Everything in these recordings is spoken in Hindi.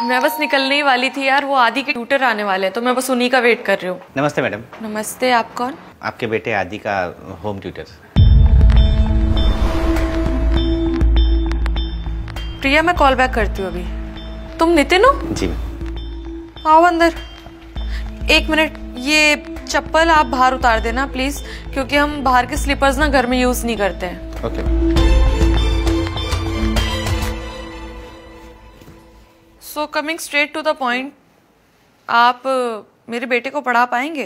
मैं बस निकलने ही वाली थी यार, वो आदि के ट्यूटर आने वाले हैं तो मैं बस उन्हीं का वेट कर रही हूँ। नमस्ते मैडम। नमस्ते, आप कौन? आपके बेटे आदि का होम ट्यूटर। प्रिया, मैं कॉल बैक करती हूँ अभी। तुम नितिन हो? जी। आओ अंदर। एक मिनट, ये चप्पल आप बाहर उतार देना प्लीज, क्योंकि हम बाहर के स्लीपर्स ना घर में यूज नहीं करते हैं। Okay. So coming straight to the point, आप मेरे बेटे को पढ़ा पाएंगे?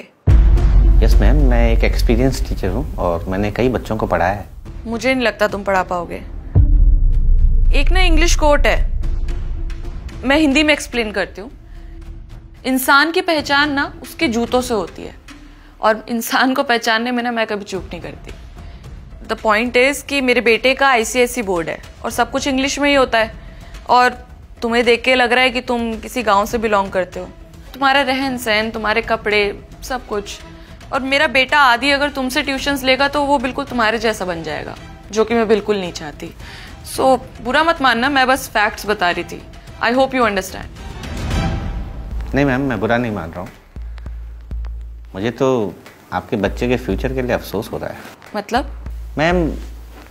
यस मैम, मैं एक एक्सपीरियंस टीचर हूँ और मैंने कई बच्चों को पढ़ाया है। मुझे नहीं लगता तुम पढ़ा पाओगे। एक ना इंग्लिश कोट है, मैं हिंदी में एक्सप्लेन करती हूँ। इंसान की पहचान ना उसके जूतों से होती है, और इंसान को पहचानने में ना मैं कभी चूक नहीं करती। द पॉइंट इज कि मेरे बेटे का आईसीएसई बोर्ड है और सब कुछ इंग्लिश में ही होता है, और तुम्हें देख के लग रहा है कि तुम किसी गांव से बिलोंग करते हो। तुम्हारा रहन सहन, तुम्हारे कपड़े, सब कुछ। और मेरा बेटा आदि अगर तुमसे ट्यूशन्स लेगा तो वो बिल्कुल तुम्हारे जैसा बन जाएगा, जो कि मैं बिल्कुल नहीं चाहती। सो बुरा मत मानना, मैं बस फैक्ट्स बता रही थी। I hope you understand. नहीं मैम, मैं बुरा नहीं मान रहा हूँ। मुझे तो आपके बच्चे के फ्यूचर के लिए अफसोस हो रहा है। मतलब? मैम,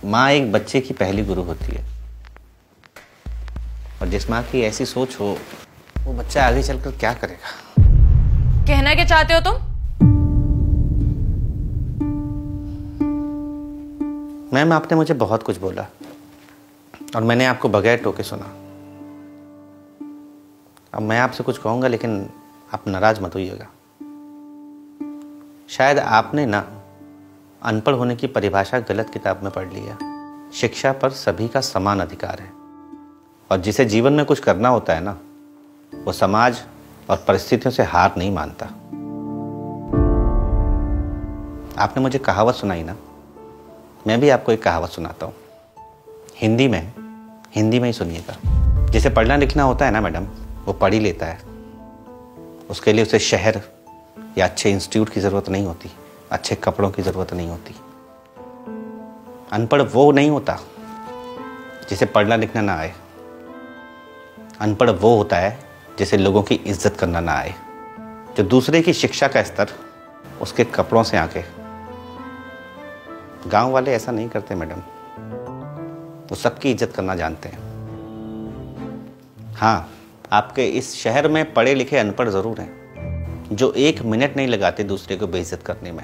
माँ एक बच्चे की पहली गुरु होती है, और जिस माँ की ऐसी सोच हो वो बच्चा आगे चलकर क्या करेगा। कहना क्या चाहते हो तुम? मैम, आपने मुझे बहुत कुछ बोला और मैंने आपको बगैर टोके सुना। अब मैं आपसे कुछ कहूंगा, लेकिन आप नाराज मत होइएगा। शायद आपने ना अनपढ़ होने की परिभाषा गलत किताब में पढ़ लिया। शिक्षा पर सभी का समान अधिकार है, और जिसे जीवन में कुछ करना होता है ना, वो समाज और परिस्थितियों से हार नहीं मानता। आपने मुझे कहावत सुनाई ना, मैं भी आपको एक कहावत सुनाता हूँ। हिंदी में ही सुनिएगा। जिसे पढ़ना लिखना होता है ना मैडम, वो पढ़ ही लेता है। उसके लिए उसे शहर या अच्छे इंस्टीट्यूट की ज़रूरत नहीं होती, अच्छे कपड़ों की ज़रूरत नहीं होती। अनपढ़ वो नहीं होता जिसे पढ़ना लिखना ना आए। अनपढ़ वो होता है जिसे लोगों की इज्जत करना ना आए, जो दूसरे की शिक्षा का स्तर उसके कपड़ों से आके। गांव वाले ऐसा नहीं करते मैडम, वो सबकी इज्जत करना जानते हैं। हाँ, आपके इस शहर में पढ़े लिखे अनपढ़ जरूर हैं, जो एक मिनट नहीं लगाते दूसरे को बेइज्जत करने में।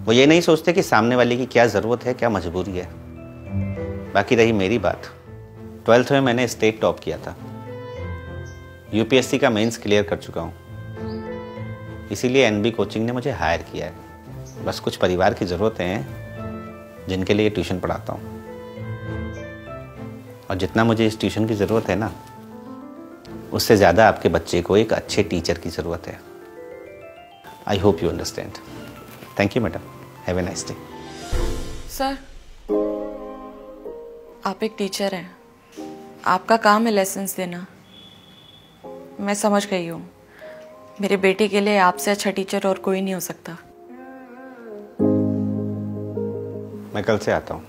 वो ये नहीं सोचते कि सामने वाले की क्या ज़रूरत है, क्या मजबूरी है। बाकी रही मेरी बात, 12th में मैंने स्टेट टॉप किया था, यूपीएससी का मेंस क्लियर कर चुका हूँ, इसीलिए एनबी कोचिंग ने मुझे हायर किया है। बस कुछ परिवार की ज़रूरतें हैं जिनके लिए ट्यूशन पढ़ाता हूँ, और जितना मुझे इस ट्यूशन की ज़रूरत है ना, उससे ज़्यादा आपके बच्चे को एक अच्छे टीचर की ज़रूरत है। I hope you understand. Thank you madam, have a nice day. Sir, आप एक टीचर हैं, आपका काम है लेसन्स देना। मैं समझ गई हूँ, मेरे बेटे के लिए आपसे अच्छा टीचर और कोई नहीं हो सकता। मैं कल से आता हूँ।